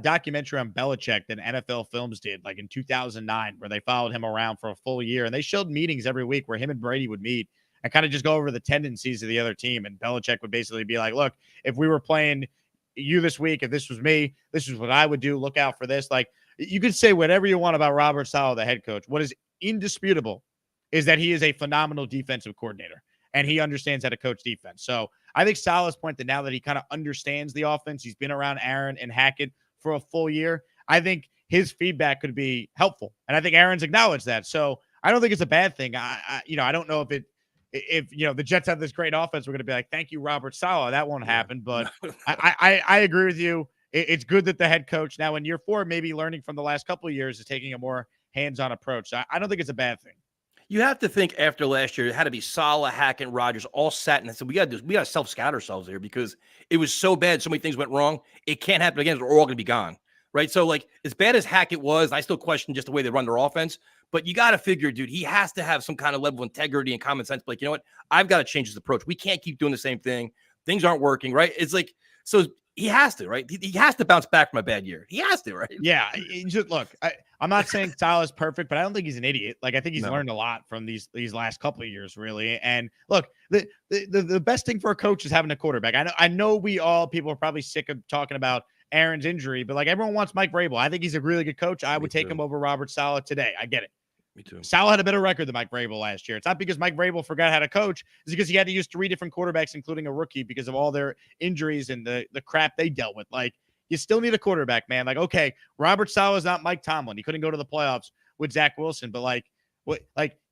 documentary on Belichick that NFL Films did, like in 2009, where they followed him around for a full year, and they showed meetings every week where him and Brady would meet and kind of just go over the tendencies of the other team. And Belichick would basically be like, look, if we were playing you this week, if this was me, this is what I would do. Look out for this. Like, you could say whatever you want about Robert Saleh, the head coach. What is indisputable is that he is a phenomenal defensive coordinator, and he understands how to coach defense. So I think Saleh's point that now that he kind of understands the offense, he's been around Aaron and Hackett for a full year, I think his feedback could be helpful. And I think Aaron's acknowledged that. So I don't think it's a bad thing. I don't know if the Jets have this great offense, we're going to be like, thank you, Robert Saleh. That won't happen. But I agree with you. It's good that the head coach now in year 4, maybe learning from the last couple of years, is taking a more hands-on approach. So I don't think it's a bad thing. You have to think after last year, it had to be Saleh, Hackett, and Rodgers all sat and said, we got to self-scout ourselves here because it was so bad. So many things went wrong. It can't happen again. We're all going to be gone. Right. So, like, as bad as Hackett was, I still question just the way they run their offense. But you got to figure, dude, he has to have some kind of level of integrity and common sense. Like, you know what? I've got to change his approach. We can't keep doing the same thing. Things aren't working. Right. It's like, so he has to, right? He has to bounce back from a bad year. He has to, right? Yeah. Look, I'm not saying Saleh is perfect, but I don't think he's an idiot. Like, I think he's learned a lot from these last couple of years, really. And look, the best thing for a coach is having a quarterback. I know people are probably sick of talking about Aaron's injury, but like, everyone wants Mike Vrabel. I think he's a really good coach. I would take him over Robert Saleh today. I get it. Me too. Saleh had a better record than Mike Vrabel last year. It's not because Mike Vrabel forgot how to coach. It's because he had to use 3 different quarterbacks, including a rookie, because of all their injuries and the crap they dealt with. Like, you still need a quarterback, man. Like, okay, Robert Saleh is not Mike Tomlin. He couldn't go to the playoffs with Zach Wilson, but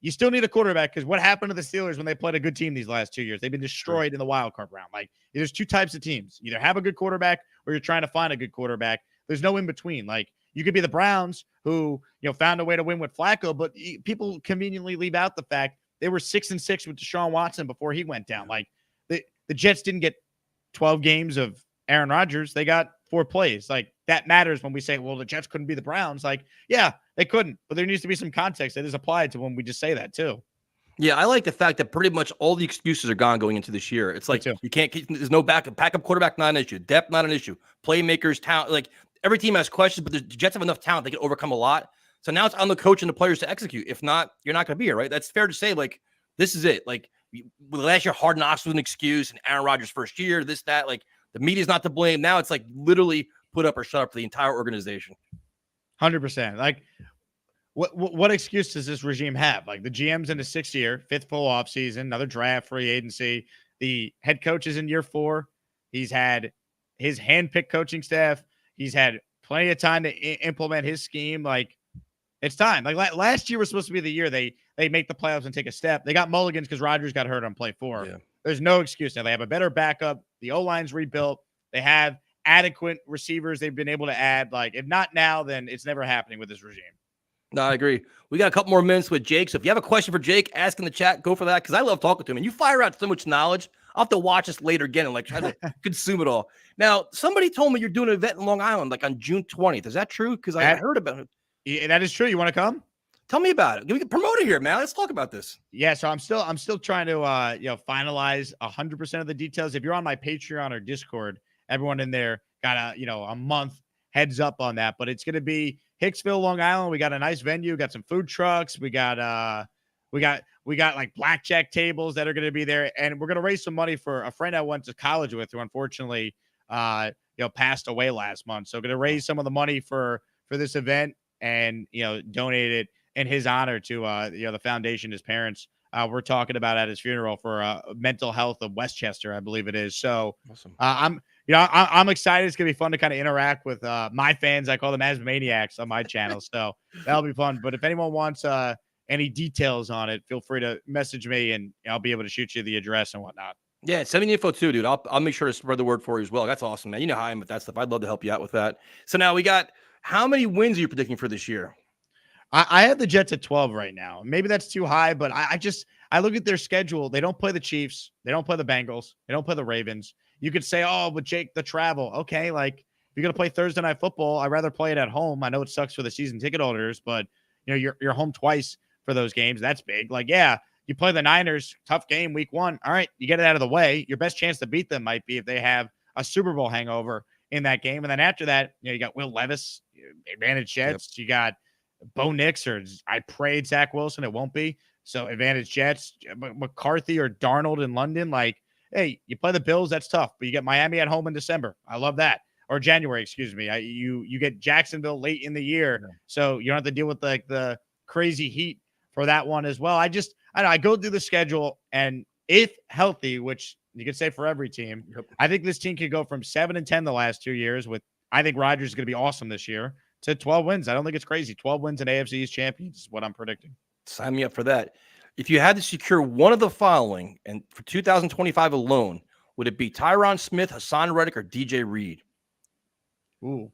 you still need a quarterback, because what happened to the Steelers when they played a good team these last 2 years? They've been destroyed in the wild card round. Like, there's 2 types of teams. Either have a good quarterback or you're trying to find a good quarterback. There's no in between. Like, you could be the Browns who, found a way to win with Flacco, but people conveniently leave out the fact they were 6-6 with Deshaun Watson before he went down. Like, the Jets didn't get 12 games of Aaron Rodgers. They got 4 plays. Like, that matters when we say, well, the Jets couldn't be the Browns. Like, yeah, they couldn't, but there needs to be some context that is applied to when we just say that too. Yeah, I like the fact that pretty much all the excuses are gone going into this year. It's like you can't keep, there's no backup quarterback, not an issue. Depth, not an issue. Playmakers, talent. Like, every team has questions, but the Jets have enough talent they can overcome a lot. So now it's on the coach and the players to execute. If not, you're not going to be here, right? That's fair to say. Like, this is it. Like, last year, Hard Knocks was an excuse, and Aaron Rodgers' first year, this, that. Like, the media's not to blame. Now it's like literally put up or shut up for the entire organization. 100%. Like, what excuse does this regime have? Like, the GM's in his 6th year, 5th full off season, another draft, free agency. The head coach is in year 4. He's had his hand-picked coaching staff. He's had plenty of time to implement his scheme. Like, it's time. Like, last year was supposed to be the year they make the playoffs and take a step. They got mulligans because Rodgers got hurt on play 4. Yeah. There's no excuse now. They have a better backup. The O-line's rebuilt. They have adequate receivers they've been able to add. Like, if not now, then it's never happening with this regime. No, I agree. We got a couple more minutes with Jake. So if you have a question for Jake, ask in the chat. Go for that, because I love talking to him. And you fire out so much knowledge. I'll have to watch this later again and like try to consume it all. Now, somebody told me you're doing an event in Long Island like on June 20th. Is that true? Because I heard about it. Yeah, that is true. You want to come? Tell me about it. We can promote it here, man. Let's talk about this. Yeah, so I'm still trying to finalize 100% of the details. If you're on my Patreon or Discord, everyone in there got a month heads up on that. But it's gonna be Hicksville, Long Island. We got a nice venue, got some food trucks, we got like blackjack tables that are gonna be there, and we're gonna raise some money for a friend I went to college with who unfortunately passed away last month. So gonna raise some of the money for this event and donate it in his honor to the foundation his parents were talking about at his funeral for mental health of Westchester, I believe it is. So awesome. I'm excited. It's gonna be fun to kind of interact with my fans. I call them as maniacs on my channel, so that'll be fun. But if anyone wants any details on it, feel free to message me and I'll be able to shoot you the address and whatnot. Yeah, send me the info too, dude. I'll make sure to spread the word for you as well. That's awesome, man. You know how I am with that stuff. I'd love to help you out with that. So now we got, how many wins are you predicting for this year? I have the Jets at 12 right now. Maybe that's too high, but I look at their schedule. They don't play the Chiefs. They don't play the Bengals. They don't play the Ravens. You could say, oh, but Jake, the travel. Okay, like if you're going to play Thursday Night Football, I'd rather play it at home. I know it sucks for the season ticket holders, but you're home twice for those games. That's big. Like, yeah, you play the Niners, tough game, week 1. All right, you get it out of the way. Your best chance to beat them might be if they have a Super Bowl hangover in that game. And then after that, you got Will Levis, advantage Jets. Yep. You got Bo Nix, or I prayed Zach Wilson. It won't be. So advantage Jets, McCarthy or Darnold in London. Like, hey, you play the Bills, that's tough. But you get Miami at home in December. I love that. Or January, excuse me. You get Jacksonville late in the year. Yeah. So you don't have to deal with like the crazy heat for that one as well. I go through the schedule, and if healthy, which you could say for every team, yep. I think this team could go from 7-10 the last 2 years with, I think Rodgers is going to be awesome this year, to 12 wins. I don't think it's crazy. 12 wins and AFC East champions is what I'm predicting. Sign me up for that. If you had to secure one of the following, and for 2025 alone, would it be Tyron Smith, Hassan Reddick, or DJ Reed? Ooh.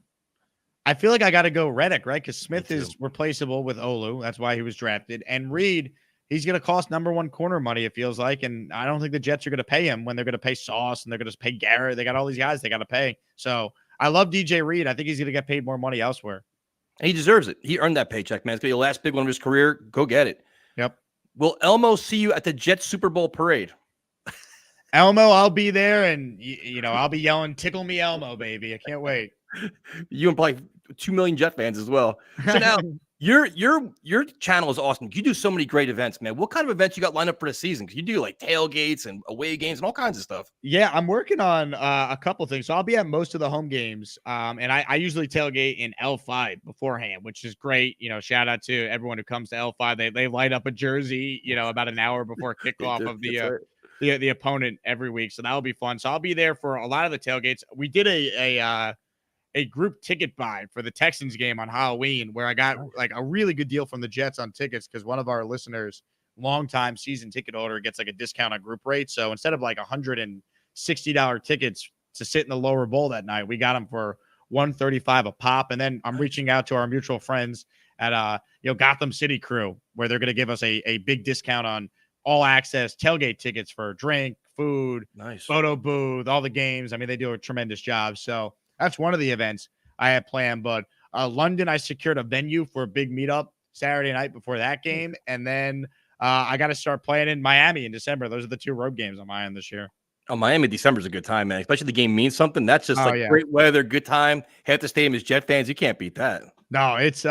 I feel like I got to go Reddick, right? Because Smith is replaceable with Olu. That's why he was drafted. And Reed, he's going to cost number 1 corner money, it feels like. And I don't think the Jets are going to pay him when they're going to pay Sauce and they're going to pay Garrett. They got all these guys they got to pay. So I love DJ Reed. I think he's going to get paid more money elsewhere. And he deserves it. He earned that paycheck, man. It's going to be the last big one of his career. Go get it. Yep. Will Elmo see you at the Jets Super Bowl parade? Elmo, I'll be there, and I'll be yelling, "Tickle me, Elmo, baby!" I can't wait. You and probably 2 million Jet fans as well. So now your channel is awesome. You do so many great events, man. What kind of events you got lined up for the season? Because you do like tailgates and away games and all kinds of stuff. Yeah, I'm working on a couple of things. So I'll be at most of the home games, and I usually tailgate in L5 beforehand, which is great. Shout out to everyone who comes to L5. They light up a jersey, about an hour before kickoff of the opponent every week. So that'll be fun. So I'll be there for a lot of the tailgates. We did a group ticket buy for the Texans game on Halloween, where I got like a really good deal from the Jets on tickets, because one of our listeners, longtime season ticket holder, gets like a discount on group rate. So instead of like $160 tickets to sit in the lower bowl that night, we got them for $135 a pop. And then I'm reaching out to our mutual friends at Gotham City Crew, where they're going to give us a big discount on all access tailgate tickets for drink, food, nice photo booth, all the games. I mean, they do a tremendous job. So that's one of the events I had planned. But London, I secured a venue for a big meetup Saturday night before that game. And then I got to start playing in Miami in December. Those are the 2 road games on my end this year. Oh, Miami, December is a good time, man. Especially the game means something. That's just great weather, good time. Half the stadium is Jet fans. You can't beat that. No, it's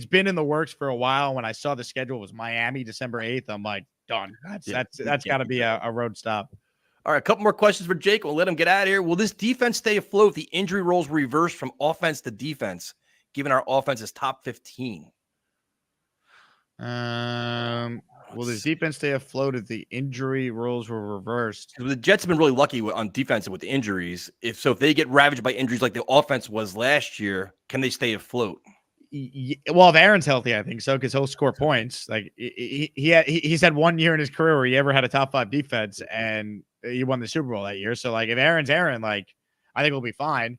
been in the works for a while. When I saw the schedule was Miami December 8th, I'm like, done. That's got to be a road stop. All right, a couple more questions for Jake. We'll let him get out of here. Will this defense stay afloat if the injury roles reverse from offense to defense, given our offense is top 15? Will this defense stay afloat if the injury rules were reversed? The Jets have been really lucky on defense with the injuries. If they get ravaged by injuries like the offense was last year, can they stay afloat? Well, if Aaron's healthy, I think so, because he'll score points. Like he's had 1 year in his career where he ever had a top 5 defense, and he won the Super Bowl that year. So, like, if Aaron's Aaron, like, I think we'll be fine.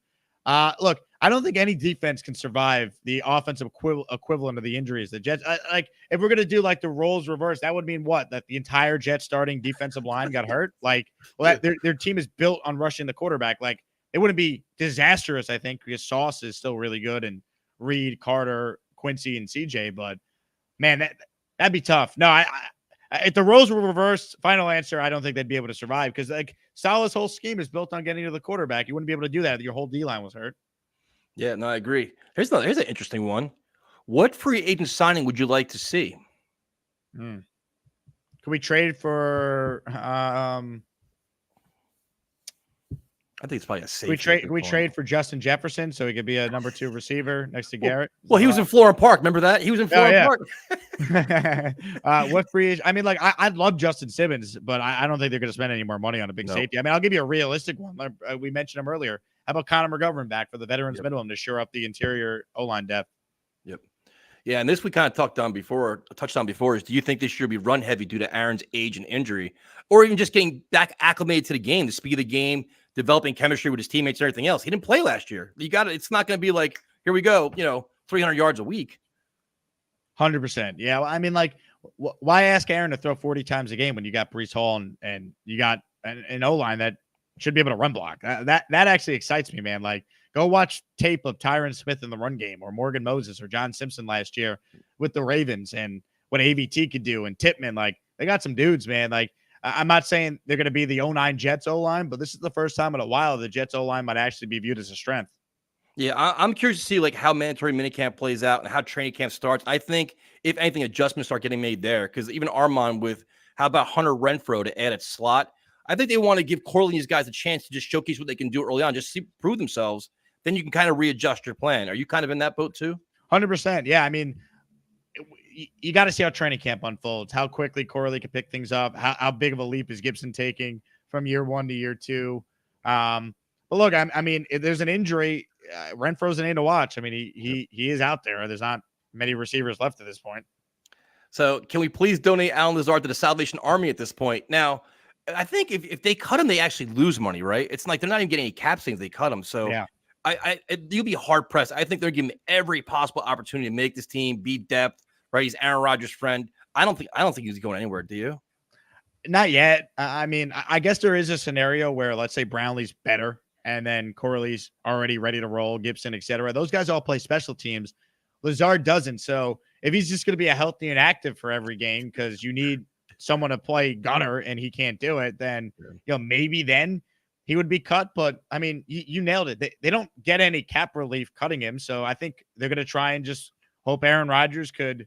Look, I don't think any defense can survive the offensive equivalent of the injuries. The Jets, like, if we're gonna do like the roles reversed, that would mean what? That the entire Jets starting defensive line got hurt. Like, well, their team is built on rushing the quarterback. Like, it wouldn't be disastrous, I think, because Sauce is still really good, and Reed, Carter, Quincy, and CJ. But man, that'd be tough. No, if the roles were reversed, final answer, I don't think they'd be able to survive, because like Salah's whole scheme is built on getting to the quarterback. You wouldn't be able to do that if your whole D line was hurt. Yeah, no, I agree. Here's an interesting one. What free agent signing would you like to see? Could we trade for I think it's probably a safe. We trade for Justin Jefferson so he could be a number 2 receiver next to Garrett? Well, he was in Florham Park. Remember that? He was in Florham Park. What free agent? I mean, like, I'd love Justin Simmons, but I don't think they're going to spend any more money on a big safety. I mean, I'll give you a realistic one. We mentioned him earlier. How about Connor McGovern back for the veterans minimum to shore up the interior O-line depth? Yep. Yeah, and this we kind of touched on before, is do you think this year will be run heavy due to Aaron's age and injury, or even just getting back acclimated to the game, the speed of the game, developing chemistry with his teammates and everything else? He didn't play last year. It's not going to be like, here we go, 300 yards a week. 100%. Yeah. Well, I mean, like, why ask Aaron to throw 40 times a game when you got Breece Hall and you got an O-line that should be able to run block? That actually excites me, man. Like, go watch tape of Tyron Smith in the run game, or Morgan Moses or John Simpson last year with the Ravens, and what AVT could do, and Tippmann. Like, they got some dudes, man. Like, I'm not saying they're going to be the 09 Jets O-line, but this is the first time in a while the Jets O-line might actually be viewed as a strength. Yeah, I'm curious to see like how mandatory minicamp plays out and how training camp starts. I think if anything, adjustments start getting made there, because even Armand with how about Hunter Renfrow to add at slot, I think they want to give Corley and these guys a chance to just showcase what they can do early on, just prove themselves. Then you can kind of readjust your plan. Are you kind of in that boat too? 100%. Yeah, I mean, you got to see how training camp unfolds, how quickly Corley can pick things up, how big of a leap is Gibson taking from year 1 to year 2. But look, I mean, if there's an injury, Renfro's a name to watch. I mean, he is out there. There's not many receivers left at this point. So can we please donate Alan Lazard to the Salvation Army at this point? Now, I think if they cut him, they actually lose money, right? It's like they're not even getting any cap savings. They cut him. So yeah. You'll be hard pressed. I think they're giving him every possible opportunity to make this team be depth, right? He's Aaron Rodgers' friend. I don't think he's going anywhere. Do you? Not yet. I mean, I guess there is a scenario where, let's say, Brownlee's better, and then Corley's already ready to roll, Gibson, etc. Those guys all play special teams. Lazard doesn't. So if he's just going to be a healthy and active for every game, because you need someone to play gunner and he can't do it, then maybe then he would be cut. But I mean, you nailed it. They don't get any cap relief cutting him, so I think they're going to try and just hope Aaron Rodgers could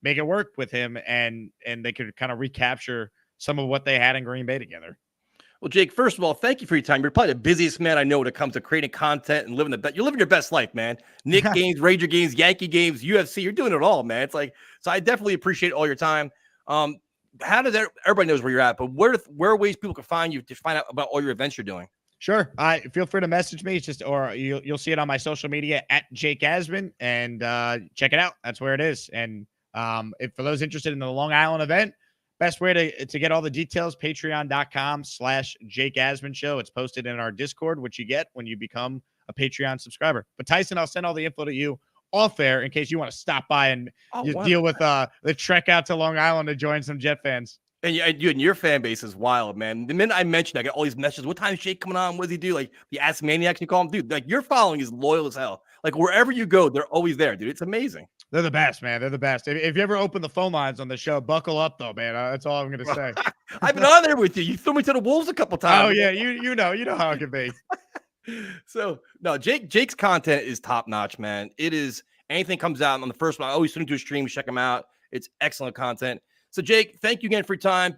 make it work with him, and they could kind of recapture some of what they had in Green Bay together. Well, Jake, first of all, thank you for your time. You're probably the busiest man I know when it comes to creating content and living you're living your best life, man. Knicks games, Ranger games, Yankee games, UFC. You're doing it all, man. It's like, so I definitely appreciate all your time. How does everybody knows where you're at, but where are ways people can find you to find out about all your events you're doing? Sure. Feel free to message me. It's just, or you'll see it on my social media at Jake Asman, and check it out. That's where it is. And if for those interested in the Long Island event, best way to get all the details, patreon.com/Jake Asman show. It's posted in our Discord, which you get when you become a Patreon subscriber. But Tyson, I'll send all the info to you off air in case you want to stop by and deal with the trek out to Long Island to join some Jet fans. And your fan base is wild, man. The minute I mentioned, I get all these messages. What time is Jake coming on? What does he do? Like the Ass Maniacs, you call him, dude. Like your following is loyal as hell. Like wherever you go, they're always there, dude. It's amazing. They're the best, man. They're the best. If you ever open the phone lines on the show, buckle up, though, man. That's all I'm going to say. I've been on there with you. You threw me to the wolves a couple times. Oh, yeah. You know how it can be. So no, Jake's content is top notch, man. It is anything comes out on the first one. I always tune into a stream, check him out. It's excellent content. So Jake, thank you again for your time.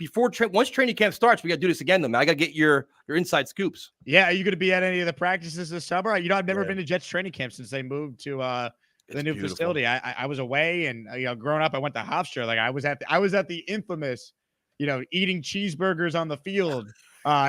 Once training camp starts, we got to do this again, though, man. I got to get your inside scoops. Yeah, are you going to be at any of the practices this summer? I've never been to Jets training camp since they moved to the new facility. I was away, and growing up, I went to Hofstra. Like I was at the infamous, eating cheeseburgers on the field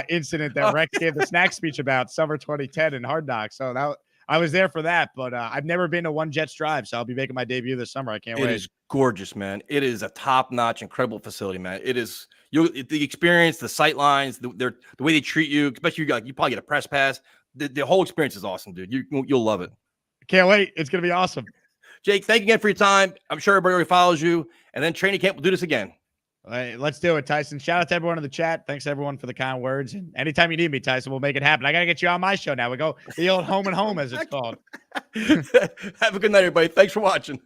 incident that Rex gave the snack speech about summer 2010 in Hard Knocks. So I was there for that, but I've never been to one Jets drive, so I'll be making my debut this summer. I can't wait. It is gorgeous, man. It is a top-notch, incredible facility, man. It is the experience, the sight lines, the way they treat you, especially you probably get a press pass. The whole experience is awesome, dude. You'll love it. Can't wait. It's gonna be awesome. Jake, thank you again for your time. I'm sure everybody already follows you, and then training camp. We'll do this again. All right, let's do it, Tyson. Shout out to everyone in the chat. Thanks everyone for the kind words. And anytime you need me, Tyson, we'll make it happen. I gotta get you on my show now. We go the old home and home, as it's called. Have a good night, everybody. Thanks for watching.